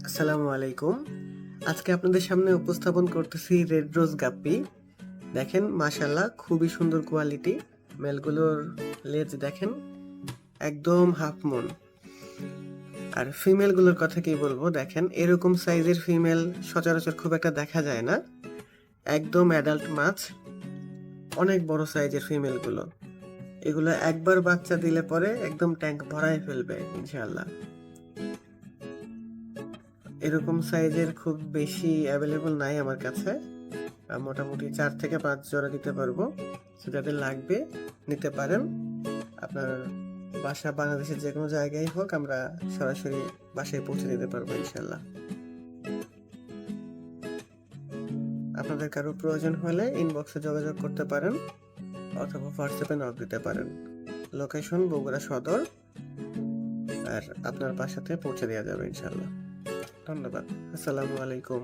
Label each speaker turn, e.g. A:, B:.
A: আসসালামু আলাইকুম। আজকে আপনাদের সামনে উপস্থাপন করতেছি রেড রোজ গাপ্পি। দেখেন মাশাআল্লাহ খুবই সুন্দর কোয়ালিটি। মেলগুলোর লেজ দেখেন একদম হাফ মুন। আর ফিমেলগুলোর কথা কি বলবো, দেখেন এরকম সাইজের ফিমেল সচরাচর খুব একটা দেখা যায় না। একদম অ্যাডাল্ট মাছ, অনেক বড় সাইজের ফিমেলগুলো। এগুলো একবার বাচ্চা দিলে পরে একদম ট্যাঙ্ক ভরায় ফেলবে ইনশাআল্লাহ। এরকম সাইজের খুব বেশি অ্যাভেলেবল নাই আমার কাছে। মোটামুটি 4 থেকে 5 জোড়া দিতে পারবো। সো যাদের লাগবে নিতে পারেন। আপনার বাসা বাংলাদেশের যে কোনো জায়গায় হোক, আমরা সরাসরি বাসায় পৌঁছে দিতে পারবো ইনশাল্লাহ। আপনাদের কারো প্রয়োজন হলে ইনবক্সে যোগাযোগ করতে পারেন অথবা হোয়াটসঅ্যাপে নক দিতে পারেন। লোকেশন বগুড়া সদর, আর আপনার বাসাতে পৌঁছে দেওয়া যাবে ইনশাল্লাহ। ধন্যবাদ। আসসালামু আলাইকুম।